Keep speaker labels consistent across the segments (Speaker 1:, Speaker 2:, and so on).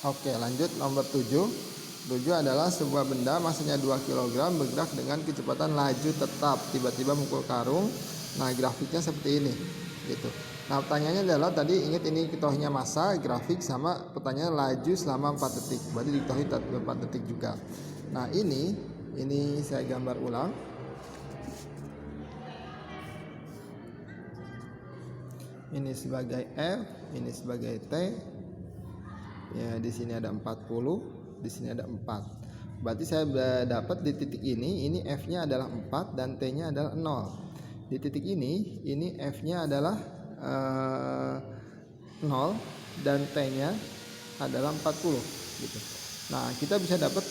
Speaker 1: Oke, lanjut nomor 7. 7 adalah sebuah benda masanya 2 kg bergerak dengan kecepatan laju tetap, tiba-tiba mukul karung. Nah, grafiknya seperti ini gitu. Nah, pertanyaannya adalah tadi ingat ini ketahuinya massa, grafik, sama pertanyaan laju selama 4 detik. Berarti diketahui 4 detik juga. Nah, ini saya gambar ulang. Ini sebagai F, ini sebagai T. Ya, di sini ada 40, di sini ada 4. Berarti saya dapat di titik ini F-nya adalah 4 dan T-nya adalah 0. Di titik ini F-nya adalah 0 dan T-nya adalah 40 gitu. Nah, kita bisa dapat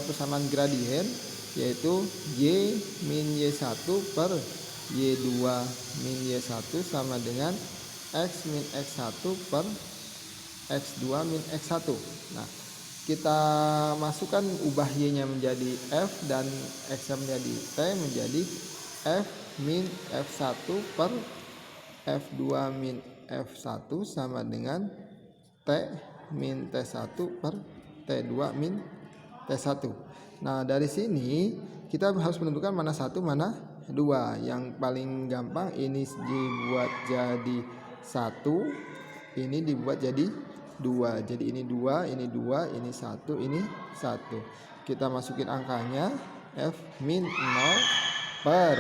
Speaker 1: persamaan gradien, yaitu Y min Y1 per Y2 min Y1 sama dengan X min X1 per X2 min X1. Nah, kita masukkan ubah Y-nya menjadi F dan X-nya menjadi T, menjadi F min F1 per F2 min F1 sama dengan T min T1 per T2 min T1. Nah, dari sini kita harus menentukan mana satu mana dua. Yang paling gampang ini dibuat jadi 1, ini dibuat jadi 2. Jadi ini 2, ini 2, ini 1, ini 1. Kita masukin angkanya, F min 0 per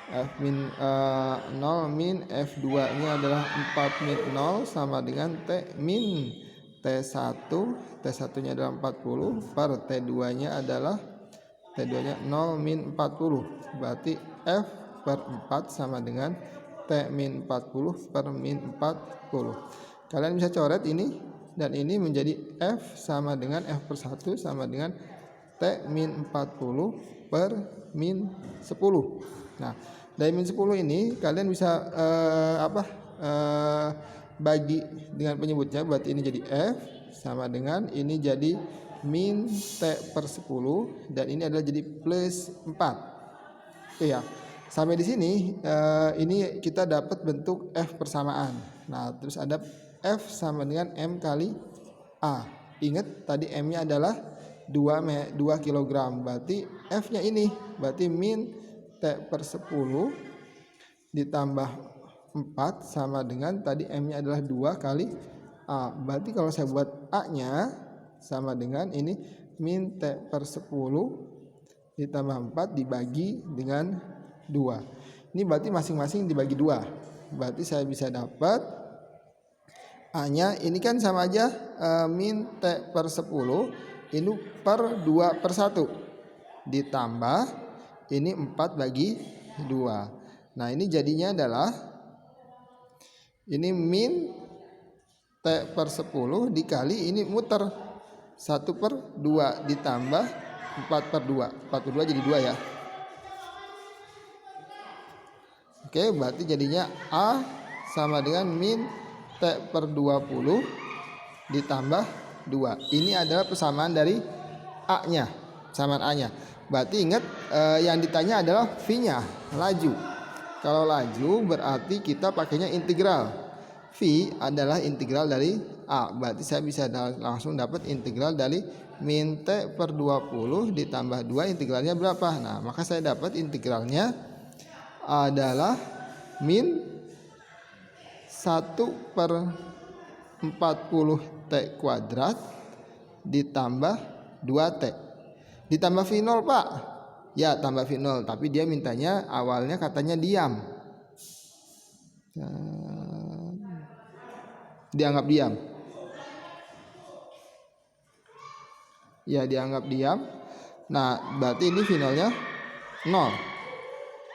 Speaker 1: F min 0 min F2 nya adalah 4 min 0 sama dengan T min T1. T1 nya adalah 40 per T2 nya adalah 0 min 40. Berarti F per 4 sama dengan T min 40 per min 40. Kalian bisa coret ini dan ini menjadi F sama dengan F per 1 sama dengan T min 40 per min 10. Nah, dari min 10 ini kalian bisa bagi dengan penyebutnya. Berarti ini jadi F sama dengan ini jadi min T per 10 dan ini adalah jadi plus 4. Oke ya. Sampai di sini ini kita dapat bentuk F persamaan. Nah, terus ada F sama dengan M kali A. Ingat tadi M-nya adalah 2 kg. Berarti F-nya ini berarti min T per 10 ditambah 4 sama dengan tadi M-nya adalah 2 kali A. Berarti kalau saya buat A-nya sama dengan ini min T per 10 ditambah 4 dibagi dengan 2. Ini berarti masing-masing dibagi 2. Berarti saya bisa dapat A-nya ini kan sama aja min T per 10 ini per 2 per 1 ditambah ini 4 bagi 2. Nah, ini jadinya adalah ini min T per 10 dikali ini muter 1 per 2 ditambah 4 per 2. 4 per 2 jadi 2 ya. Oke, berarti jadinya A sama dengan min T per 20 ditambah 2. Ini adalah persamaan dari A-nya, persamaan A-nya. Berarti ingat yang ditanya adalah V-nya, laju. Kalau laju berarti kita pakainya integral. V adalah integral dari A. Berarti saya bisa langsung dapat integral dari min T per 20 ditambah 2, integralnya berapa? Nah, maka saya dapat integralnya adalah min 1 per 40 T kuadrat ditambah 2T. Ditambah V0 Pak. Ya, tambah V0, tapi dia mintanya awalnya katanya diam. Dianggap diam. Ya, dianggap diam. Nah, berarti ini V0-nya 0.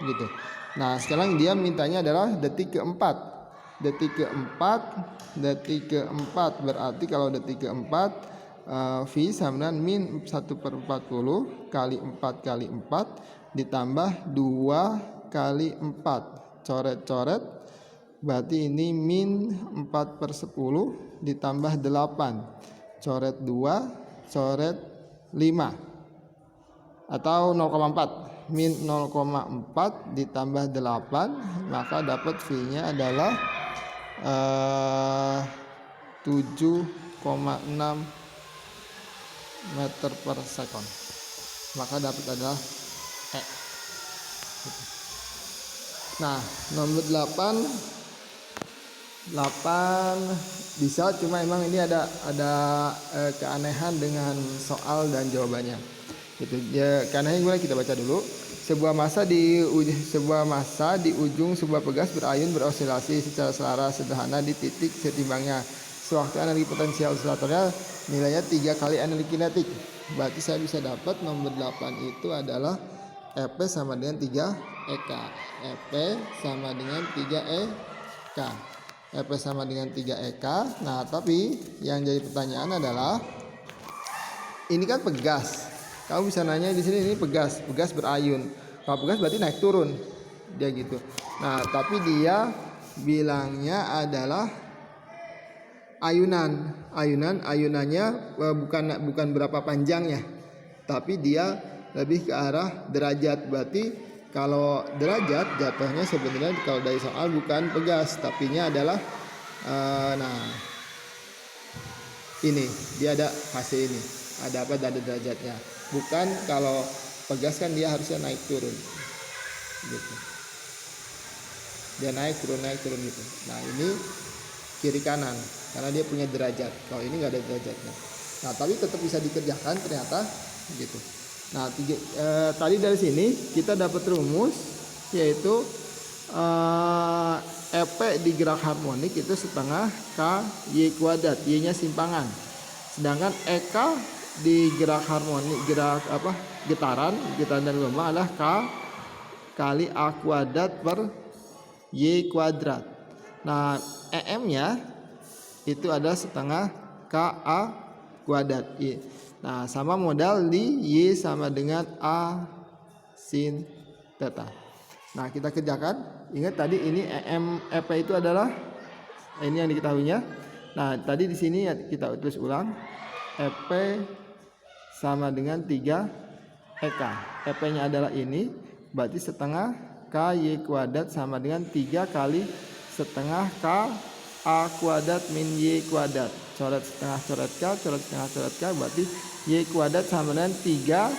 Speaker 1: Gitu. Nah, sekarang dia mintanya adalah detik keempat. Detik keempat berarti kalau detik keempat V sama dengan min 1 per 40 kali 4 kali 4 ditambah 2 kali 4. Coret-coret berarti ini min 4 per 10 ditambah 8. Coret 2, coret 5 atau 0,4. Min 0,4 ditambah 8, maka dapat V-nya adalah 7,6 meter per second. Maka dapat adalah E. Nah, nomor 8 bisa, cuma emang ini ada keanehan dengan soal dan jawabannya. Gitu. Ya, keanehan gimana kita baca dulu. Sebuah massa di ujung sebuah pegas berayun berosilasi secara selaras sederhana di titik setimbangnya. Sewaktu energi potensial oscilatornya nilainya 3 kali energi kinetik. Berarti saya bisa dapat nomor 8 itu adalah EP sama dengan 3 EK. EP sama dengan 3 EK. EP sama dengan 3 EK. Nah, tapi yang jadi pertanyaan adalah ini kan pegas. Kamu bisa nanya di sini, ini pegas berayun. Kalau pegas berarti naik turun. Dia gitu. Nah, tapi dia bilangnya adalah ayunannya bukan berapa panjangnya, tapi dia lebih ke arah derajat. Berarti kalau derajat jatuhnya sebenarnya kalau dari soal bukan pegas, tapinya adalah ini dia ada fase ini, ada apa, ada derajatnya. Bukan kalau pegas kan dia harusnya naik turun gitu, dia naik turun gitu. Nah, ini kiri kanan karena dia punya derajat. Kalau ini nggak ada derajatnya. Nah, tapi tetap bisa dikerjakan ternyata gitu. Nah, tadi dari sini kita dapat rumus, yaitu EP di gerak harmonik itu setengah K Y kuadrat, Y nya simpangan. Sedangkan EK di gerak harmonik, getaran dan gelombang adalah K kali A kuadrat per Y kuadrat. Nah, EM nya itu adalah setengah KA kuadrat. Nah, sama modal di Y sama dengan A sin theta. Nah, kita kerjakan. Ingat tadi ini EM EP itu adalah ini yang diketahuinya. Nah, tadi di sini kita tulis ulang. EP sama dengan 3 EK. EP-nya adalah ini, berarti setengah KY kuadrat sama dengan 3 kali setengah K A kuadrat min Y kuadrat. Coret setengah coret K, coret setengah coret K, berarti Y kuadrat sama dengan 3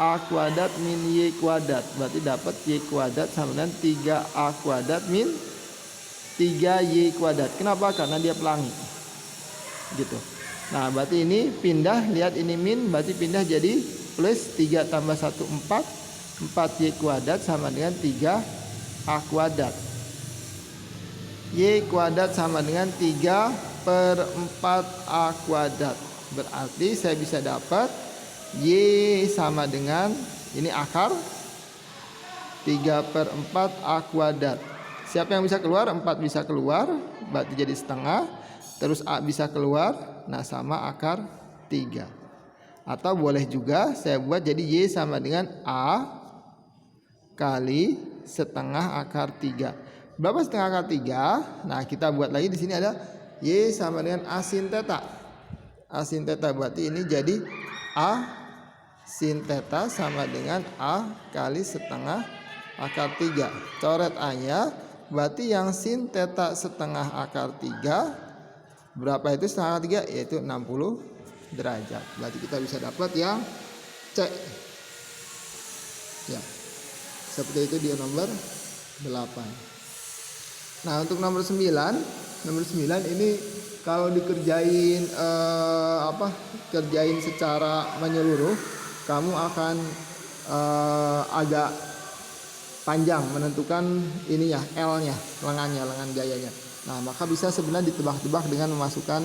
Speaker 1: A kuadrat min Y kuadrat. Berarti dapat Y kuadrat sama dengan 3 A kuadrat min 3 Y kuadrat. Kenapa? Karena dia pelangi gitu. Nah, berarti ini pindah, lihat ini min, berarti pindah jadi plus 3 tambah 1 4 Y kuadrat sama dengan 3 A kuadrat. Y kuadrat sama dengan 3 per 4 A kuadrat. Berarti saya bisa dapat Y sama dengan, ini akar 3 per 4 A kuadrat. Siapa yang bisa keluar? 4 bisa keluar, berarti jadi setengah. Terus A bisa keluar, nah sama akar 3. Atau boleh juga saya buat jadi Y sama dengan A kali setengah akar 3. Berapa setengah akar 3? Nah, kita buat lagi di sini ada Y sama dengan A sin theta. A sin theta berarti ini jadi A sin theta sama dengan A kali setengah akar 3. Coret A-nya, berarti yang sin theta setengah akar 3 berapa itu setengah akar 3? Yaitu 60 derajat. Berarti kita bisa dapat yang C. Ya. Seperti itu dia nomor 8. Nah, untuk nomor 9 ini kalau dikerjain kerjain secara menyeluruh, kamu akan agak panjang menentukan ininya, L-nya, lengan gayanya. Nah, maka bisa sebenarnya ditebak-tebak dengan memasukkan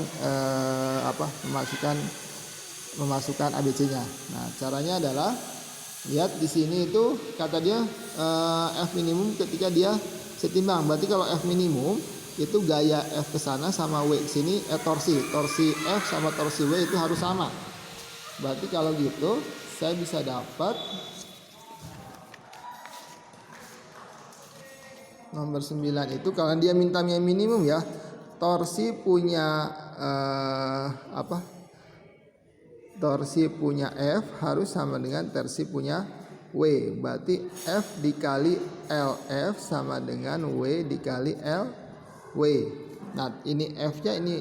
Speaker 1: ABC-nya. Nah, caranya adalah lihat di sini itu kata dia F minimum ketika dia setimbang. Berarti kalau F minimum itu gaya F ke sana sama W ke sini, torsi F sama torsi W itu harus sama. Berarti kalau gitu saya bisa dapat nomor 9 itu kalau dia minta minimum ya, torsi punya torsi punya F harus sama dengan torsi punya W. Berarti F dikali LF sama dengan W dikali LW. Nah, ini F-nya, ini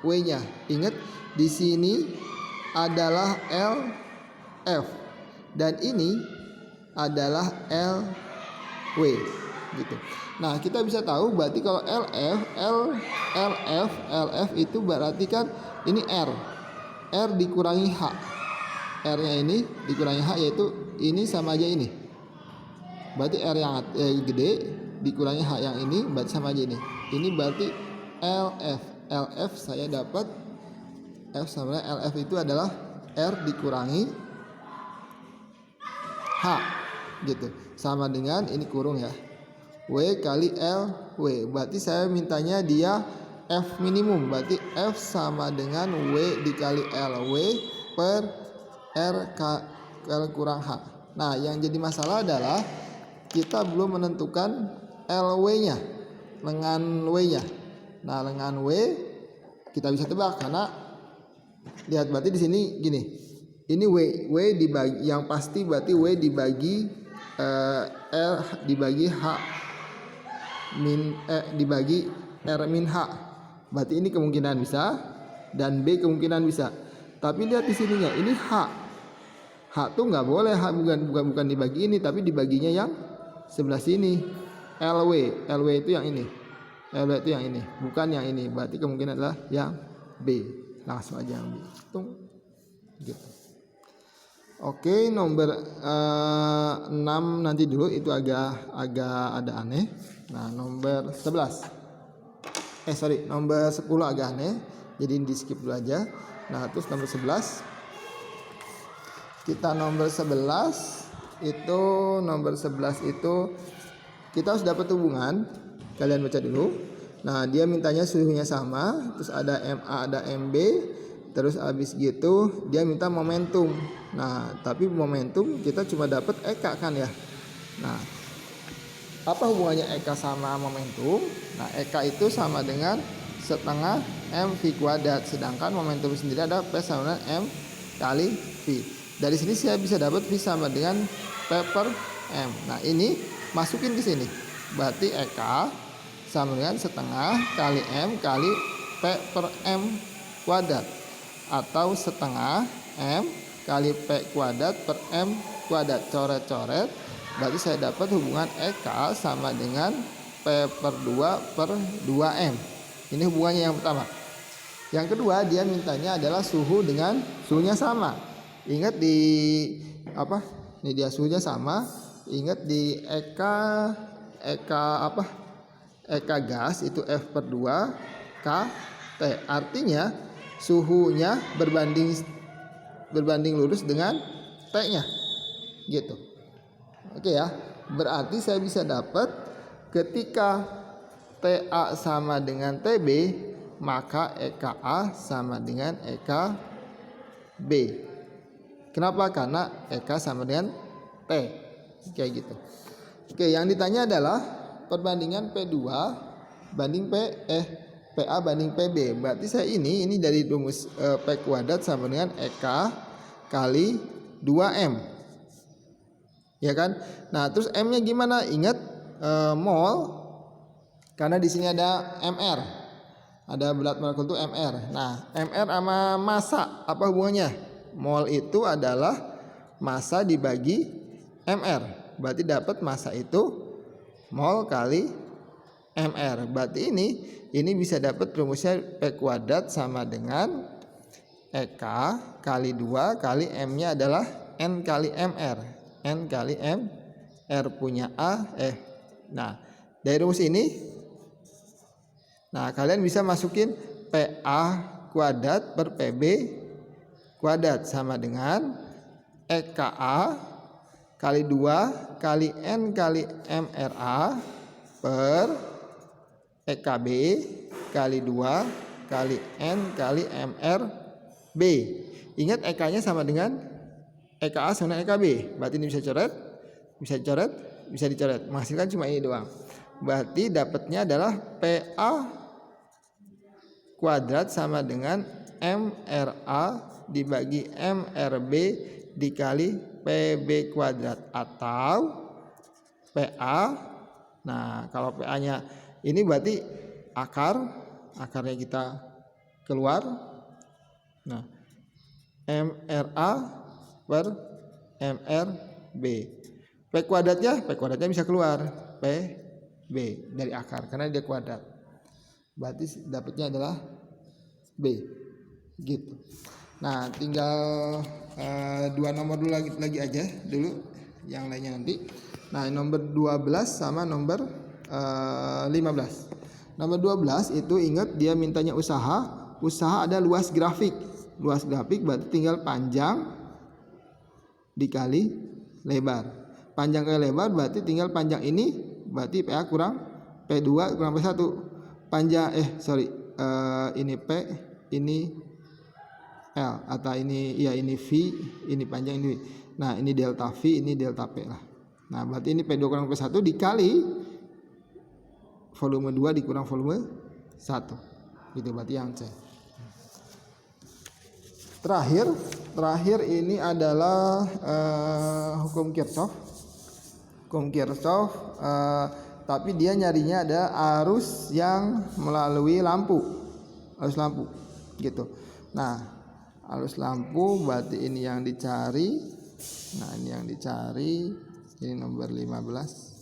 Speaker 1: W-nya. Ingat di sini adalah LF dan ini adalah LW gitu. Nah, kita bisa tahu berarti kalau LF itu berarti kan ini R dikurangi H. R-nya ini dikurangi H, yaitu ini sama aja ini. Berarti R yang gede dikurangi H yang ini berarti sama aja ini. Ini berarti LF saya dapat F sama LF itu adalah R dikurangi H gitu. Sama dengan ini kurung ya. W kali LW. Berarti saya mintanya dia F minimum. Berarti F sama dengan W dikali LW per R kurang H. Nah, yang jadi masalah adalah kita belum menentukan LW-nya, lengan W-nya. Nah, lengan W kita bisa tebak karena lihat berarti di sini gini. Ini W dibagi, yang pasti berarti W dibagi L dibagi H dibagi R min H. Berarti ini kemungkinan bisa dan B kemungkinan bisa. Tapi lihat di sininya, ini H. H tuh nggak boleh, H bukan dibagi ini, tapi dibaginya yang sebelah sini. LW itu yang ini. LW itu yang ini, bukan yang ini. Berarti kemungkinan adalah yang B. Langsung aja yang B. Tung. Gitu. Oke, nomor 6 nanti dulu, itu agak ada aneh. Nah, nomor 11. Nomor 10 agak aneh. Jadi di skip dulu aja. Nah, terus nomor 11. Kita nomor 11 itu kita harus dapat hubungan. Kalian baca dulu. Nah, dia mintanya suhunya sama, terus ada MA, ada MB, terus habis gitu dia minta momentum. Nah, tapi momentum kita cuma dapat EK kan ya. Nah, apa hubungannya EK sama momentum? Nah, EK itu sama dengan setengah M V kuadrat, sedangkan momentum sendiri ada P sama dengan M kali V. Dari sini saya bisa dapat V sama dengan P per M. Nah, ini masukin ke sini. Berarti EK sama dengan setengah kali M kali P per M kuadrat, atau setengah M kali P kuadrat per M kuadrat. Coret-coret, berarti saya dapat hubungan EK sama dengan P per 2 per 2M. Ini hubungannya yang pertama. Yang kedua, dia mintanya adalah suhu dengan suhunya sama. Ingat di apa? Ini dia suhunya sama. Ingat di EK gas itu F per 2 K T. Artinya suhunya berbanding lurus dengan T-nya. Gitu. Oke ya. Berarti saya bisa dapat ketika TA sama dengan TB, maka EKA sama dengan EKB. Kenapa? Karena EK sama dengan T. Kayak gitu. Oke, yang ditanya adalah perbandingan P2 banding PA banding PB. Berarti saya ini dari rumus P kuadrat sama dengan EK kali 2M. Ya kan? Nah, terus M-nya gimana? Ingat mol, karena di sini ada MR. Ada berat molekul itu MR. Nah, MR sama massa apa hubungannya? Mol itu adalah massa dibagi MR. Berarti dapat massa itu mol kali MR. Berarti ini bisa dapat rumusnya P kuadrat sama dengan EK kali 2 kali M-nya adalah N kali MR. N kali M, R punya A, Nah, dari rumus ini, nah kalian bisa masukin PA kuadrat per PB kuadrat sama dengan EKA kali 2 kali N kali MRA per EKB kali 2 kali N kali MRB. Ingat EK-nya sama dengan EKA sama dengan EKB. Berarti ini bisa dicoret, menghasilkan cuma ini doang. Berarti dapatnya adalah PA kuadrat sama dengan MRA dibagi MRB dikali PB kuadrat, atau PA. Nah, kalau PA-nya ini berarti akarnya kita keluar. Nah, MRA per MRB. P kuadratnya bisa keluar PB dari akar karena dia kuadrat. Berarti dapatnya adalah B. Gitu. Nah, tinggal 2 nomor dulu lagi aja dulu, yang lainnya nanti. Nah, nomor 12 sama nomor 15. Nomor 12 itu ingat dia mintanya usaha ada luas grafik. Luas grafik berarti tinggal panjang dikali lebar. Panjang kali lebar berarti tinggal panjang ini berarti PA kurang P2 kurang P1. Panjang ini P, ini L, atau ini ini V, ini panjang ini. Nah, ini delta V, ini delta P lah. Nah, berarti ini P2 kurang P1 dikali volume 2 dikurang volume 1. Gitu berarti yang C. Terakhir ini adalah hukum Kirchhoff. Hukum Kirchhoff, tapi dia nyarinya ada arus yang melalui lampu. Arus lampu gitu. Nah, arus lampu berarti ini yang dicari. Nah, ini yang dicari. Ini nomor 15.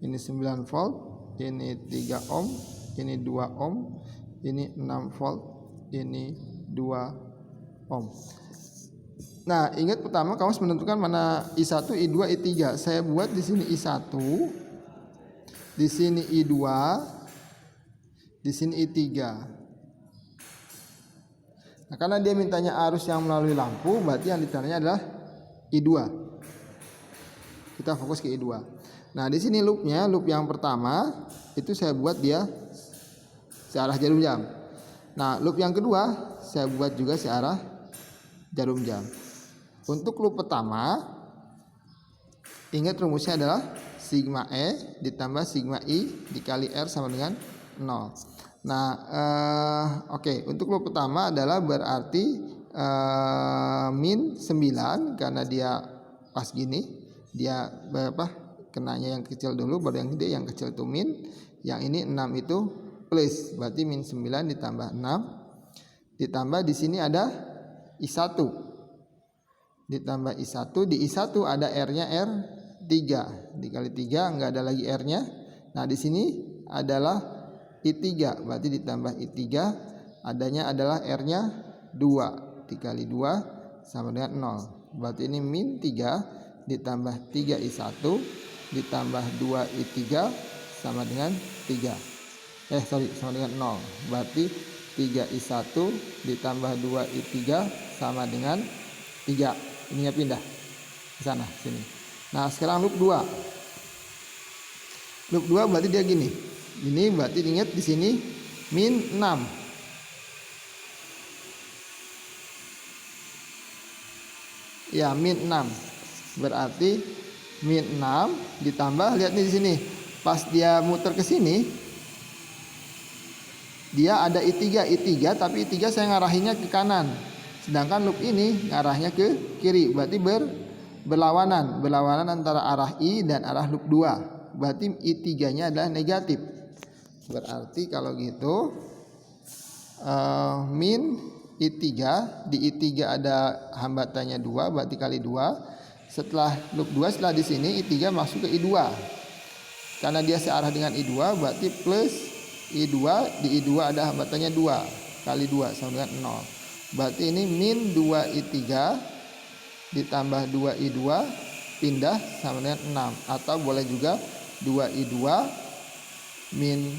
Speaker 1: Ini 9 volt, ini 3 ohm, ini 2 ohm, ini 6 volt, ini 2 ohm. Nah, ingat pertama kamu harus menentukan mana I1, I2, I3. Saya buat di sini I1, di sini I2, di sini I3. Nah, karena dia mintanya arus yang melalui lampu, berarti yang dicarinya adalah I2. Kita fokus ke I2. Nah, di sini loop yang pertama itu saya buat dia searah jarum jam. Nah, loop yang kedua saya buat juga searah jarum jam. Untuk loop pertama, ingat rumusnya adalah sigma E ditambah sigma I dikali R sama dengan 0. Nah, oke. Untuk loop pertama adalah berarti min 9 karena dia pas gini, dia kenanya yang kecil dulu baru yang gede, yang kecil itu min, yang ini 6 itu plus, berarti min 9 ditambah 6 ditambah di sini ada I1 ditambah I1, di I1 ada R-nya R3 dikali 3 enggak ada lagi R-nya. Nah, di sini adalah I3 berarti ditambah I3 adanya adalah R-nya 2 dikali 2 sama dengan 0. Berarti ini min 3 ditambah 3 I1 ditambah 2 I3 sama dengan 3. Sama dengan 0. Berarti 3 I1 ditambah 2 I3 sama dengan 3. Ininya pindah ke sana sini. Nah, sekarang loop 2. Loop 2 berarti dia gini. Ini berarti ingat di sini min 6. Ya, min 6. Berarti min 6 ditambah, lihat nih di sini. Pas dia muter ke sini, dia ada I3 tapi I3 saya ngarahinnya ke kanan. Sedangkan loop ini ngarahnya ke kiri. Berarti berlawanan antara arah I dan arah loop 2. Berarti I3-nya adalah negatif. Berarti kalau gitu min I3, di I3 ada hambatannya 2 berarti kali 2. Setelah loop 2, setelah di sini I3 masuk ke I2. Karena dia searah dengan I2 berarti plus I2, di I2 ada hambatannya 2 kali 2 sama dengan 0. Berarti ini min 2 I3 ditambah 2 I2 pindah sama dengan 6. Atau boleh juga 2 I2 min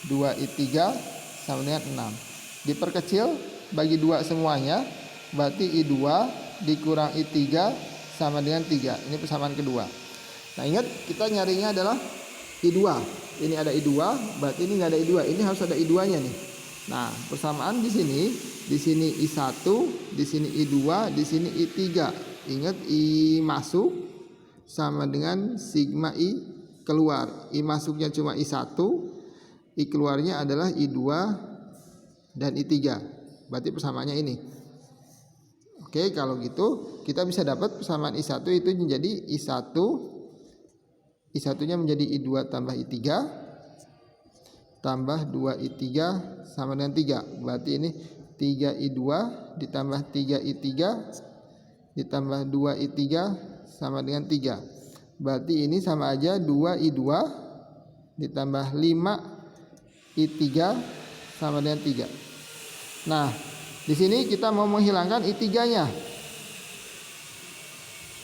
Speaker 1: 2 I3 sama dengan 6. Diperkecil bagi 2 semuanya, berarti I2 dikurang I3 sama dengan 3. Ini persamaan kedua. Nah, ingat kita nyarinya adalah I2. Ini ada I2, berarti ini nggak ada I2. Ini harus ada I2-nya nih. Nah, persamaan di sini I1, di sini I2, di sini I3. Ingat I masuk sama dengan sigma I keluar. I masuknya cuma I1, I keluarnya adalah I2 dan I3. Berarti persamaannya ini. Oke, kalau gitu kita bisa dapat persamaan I1 itu menjadi I1 I1 nya menjadi I2 tambah I3 tambah 2I3 sama dengan 3. Berarti ini 3I2 ditambah 3I3 ditambah 2I3 sama dengan 3. Berarti ini sama aja 2I2 ditambah 5I3 sama dengan 3. Nah, di sini kita mau menghilangkan I3-nya.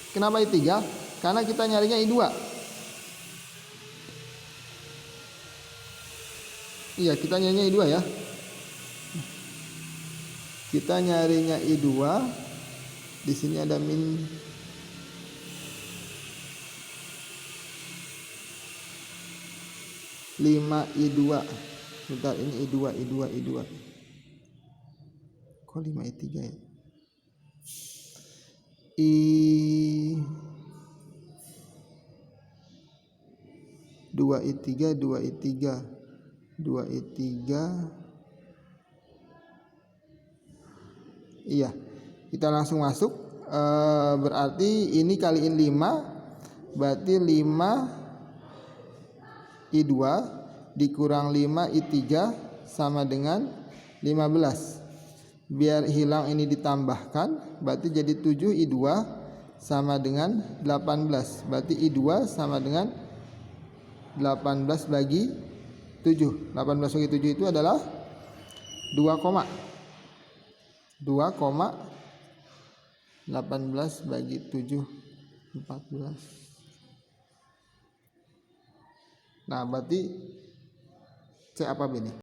Speaker 1: Kenapa I3? Karena kita nyarinya I2. Iya, kita nyarinya I2 ya. Kita nyarinya I2. Di sini ada min 5I2. Bentar, ini I2. Kok 5I3 ya? I2I3 iya, kita langsung masuk. Berarti ini kaliin 5, berarti 5I2 dikurang 5I3 sama dengan 15. Biar hilang ini ditambahkan, berarti jadi 7I2 sama dengan 18. Berarti I2 sama dengan 18 bagi 7. 18 bagi 7 itu adalah 2,18 bagi 7 14. Nah, berarti C apa B nih?